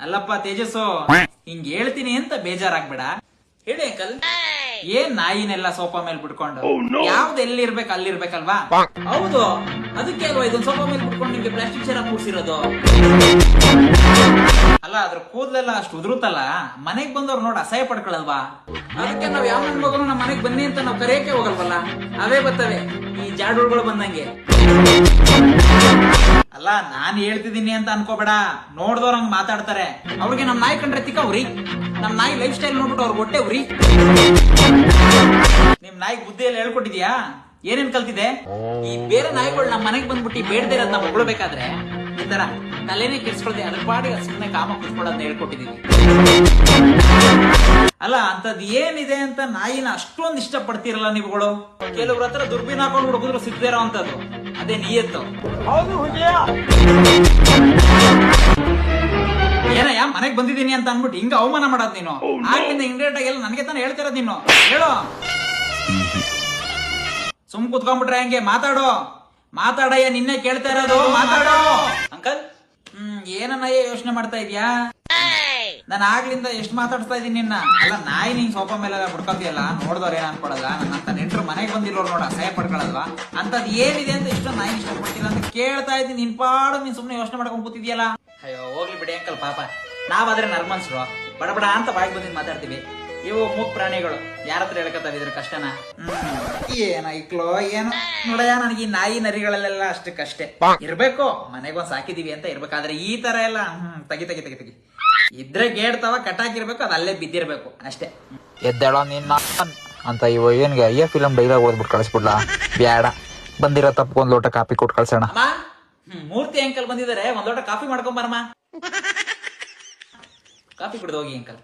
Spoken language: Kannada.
ಅಲ್ಲಪ್ಪ ತೇಜಸ್ಸು, ಹಿಂಗ್ ಹೇಳ್ತೀನಿ ಅಂತ ಬೇಜಾರಾಗ್ಬೇಡ. ಹೇಳಿ ಅಂಕಲ್, ಏನ್ ನಾಯಿನೆಲ್ಲ ಸೋಫಾ ಮೇಲೆ ಬಿಟ್ಕೊಂಡು ಯಾವ್ದು ಎಲ್ಲಿರ್ಬೇಕು ಅಲ್ಲಿರ್ಬೇಕಲ್ವಾ? ಹೌದು, ಅದಕ್ಕೆ ಅಲ್ವಾ ಇದೊಂದು ಸೋಫಾ ಮೇಲೆ ಬಿಟ್ಕೊಂಡು ನಿಮ್ಗೆ ಪ್ಲಾಸ್ಟಿಕ್ ಚೇರ್ ಕೂರ್ಸಿರೋದು. ಅಲ್ಲ, ಅದ್ರ ಕೂದಲೆಲ್ಲ ಅಷ್ಟು ಉದುರುತ್ತಲ್ಲ, ಮನೆಗ್ ಬಂದವ್ರು ನೋಡಿ ಅಸಹ್ಯ ಪಡ್ಕೊಳಲ್ವಾ? ಅದಕ್ಕೆ ನಾವ್ ಯಾವ ನನ್ ಮಗನು ನಮ್ಮ ಮನೆಗ್ ಬನ್ನಿ ಅಂತ ನಾವ್ ಕರೆಯಕ್ಕೆ ಹೋಗಲ್ವಲ್ಲ, ಅವೇ ಬರ್ತವೆ ಈ ಜಾಡುಗಳು ಬಂದಂಗೆ. ಅಲ್ಲ, ನಾನ್ ಹೇಳ್ತಿದ್ದೀನಿ ಅಂತ ಅನ್ಕೋಬೇಡ, ನೋಡ್ದವ್ರ ಹಂಗ ಮಾತಾಡ್ತಾರೆ. ಅವ್ರಿಗೆ ನಮ್ ನಾಯಿ ಕಂಡ್ರೆ ತಿಕ್ಕವ್ರಿ, ನಮ್ ನಾಯಿ ಲೈಫ್ ಸ್ಟೈಲ್ ನೋಡ್ಬಿಟ್ಟು ಅವ್ರಿಗೆ ಹೊಟ್ಟೆವ್ರಿ. ನಿಮ್ ನಾಯಿ ಬುದ್ಧಿಯಲ್ಲಿ ಹೇಳ್ಕೊಟ್ಟಿದ್ಯಾ? ಏನೇನ್ ಕಲ್ತಿದೆ? ಈ ಬೇರೆ ನಾಯಿಗಳು ನಮ್ ಮನೆಗ್ ಬಂದ್ಬಿಟ್ಟು ಬೇಡದೇ ಇರೋದ್ ನಾವ್ ಹೊಗಳ್ಬೇಕಾದ್ರೆ ಈ ತರ ತಲೆನೇ ಕೆಡ್ಸ್ಕೊಳ್ದೆ ಅದ್ರ ಪಾಡಿಗೆ ಸುಮ್ಮನೆ ಕಾಮ ಕುತ್ಕೊಳ್ಳೋದನ್ನ ಹೇಳ್ಕೊಟ್ಟಿದೀವಿ. ಅಲ್ಲ, ಅಂತದ್ ಏನಿದೆ ಅಂತ ನಾಯಿನ ಅಷ್ಟೊಂದು ಇಷ್ಟ ಪಡ್ತಿರಲ್ಲ ನೀವುಗಳು. ಕೆಲವ್ರ ಹತ್ರ ದುರ್ಬೀನ್ ಹಾಕೊಂಡು ಹುಡುಗಿದ್ರು ಸಿಗದೇ ಇರೋ ಅಂತದ್ದು, ಅದೇ ನಿಯತ್ತು. ಏನಯ್ಯ ಮನೆಗ್ ಬಂದಿದ್ದೀನಿ ಅಂತ ಅನ್ಬಿಟ್ಟು ಹಿಂಗ ಅವಮಾನ ಮಾಡೋದ್ ನೀನು? ಆಗ್ಲಿಂದ ಇಂಡೈರೆಕ್ಟ್ ಆಗಿ ಎಲ್ಲ ನನಗೆ ತಾನೇ ಹೇಳ್ತಿರೋದ್ ನೀನು. ಹೇಳೋ, ಸುಮ್ ಕುತ್ಕೊಂಡ್ಬಿಟ್ರೆ ಹೆಂಗೆ? ಮಾತಾಡಯ್ಯ, ನಿನ್ನೆ ಕೇಳ್ತಾ ಇರೋದು, ಮಾತಾಡೋ. ಅಂಕಲ್, ಏನನ್ನಯ್ಯ ಯೋಚನೆ ಮಾಡ್ತಾ ಇದ್ಯಾ? ನಾನು ಆಗ್ಲಿಂದ ಎಷ್ಟು ಮಾತಾಡ್ತಾ ಇದೀನಿ ನಿನ್ನ. ಅಲ್ಲ, ನಾಯಿ ನಿಂಗ್ ಸೋಫಾ ಮೇಲೆ ಬಿಡ್ಕೊತೀಯಲ್ಲ, ನೋಡ್ದವ್ರ ಏನ್ ಅನ್ಕೊಳಲ್ಲ? ನನ್ನಂತ ನೆಂಟ್ರು ಮನೆಗೆ ಬಂದಿರೋರು ನೋಡ ಅಸಹ್ಯ ಪಡ್ಕೊಳಲ್ವಾ? ಅಂತದ್ ಏನಿದೆ ಅಂತ ಇಷ್ಟೊಂದು ನಾಯಿ ಇಷ್ಟ ಪಡ್ತಿಲ್ಲ ಅಂತ ಕೇಳ್ತಾ ಇದ್ದೀನಿ. ನಿನ್ ಪಾಡು ನೀನ್ ಸುಮ್ನೆ ಯೋಚನೆ ಮಾಡ್ಕೊಂಡ್ ಕೂತಿದ್ಯಲ್ಲ. ಅಯ್ಯೋ ಹೋಗ್ಲಿ ಬಿಡಿ ಅಂಕಲ್, ಪಾಪ ನಾವಾದ್ರೆ ನರ್ಮನ್ಸ್ರು, ಬಡಬಡ ಅಂತ ಬಾಯಿಗೆ ಬಂದಿದ್ ಮಾತಾಡ್ತೀವಿ. ಇವು ಮೂಕ್ ಪ್ರಾಣಿಗಳು ಯಾರ ಹತ್ರ ಹೇಳ್ಕತಾವ ಇದ್ರ ಕಷ್ಟನ? ಏನೈಕ್ಲೋ ಏನೋ ನೋಡಯ್ಯ, ನನಗೆ ಈ ನಾಯಿ ನರಿಗಳಲ್ಲೆಲ್ಲ ಅಷ್ಟಕ್ಕಷ್ಟೇ ಇರ್ಬೇಕು. ಮನೆಗೊಂದ್ ಸಾಕಿದೀವಿ ಅಂತ ಇರ್ಬೇಕಾದ್ರೆ ಈ ತರ ಎಲ್ಲ ತೆಗಿ ಇದ್ರೆ ಗೇಡ್ತಾವ, ಕಟ್ಟಾಕಿರ್ಬೇಕು, ಅದು ಅಲ್ಲೇ ಬಿದ್ದಿರ್ಬೇಕು ಅಷ್ಟೇ. ಎದ್ದೇಳೋ ನಿನ್ನ ಅಂತ ಇವ ಏನ್ಗೆ ಅಯ್ಯ ಫಿಲಂ ಡೈಲಾಗ್ ಓದ್ಬಿಟ್ಟು ಕಳಿಸ್ಬಿಡ್ಲಾ? ಬ್ಯಾಡ, ಬಂದಿರೋ ತಪ್ಪು ಒಂದ್ ಲೋಟ ಕಾಫಿ ಕೊಟ್ಟು ಕಳ್ಸೋಣ. ಮೂರ್ತಿ ಅಂಕಲ್ ಬಂದಿದ್ದಾರೆ, ಒಂದ್ ಲೋಟ ಕಾಫಿ ಮಾಡ್ಕೊಂಬರಮ್ಮ. ಕಾಫಿ ಕುಡ್ದು ಹೋಗಿ ಅಂಕಲ್.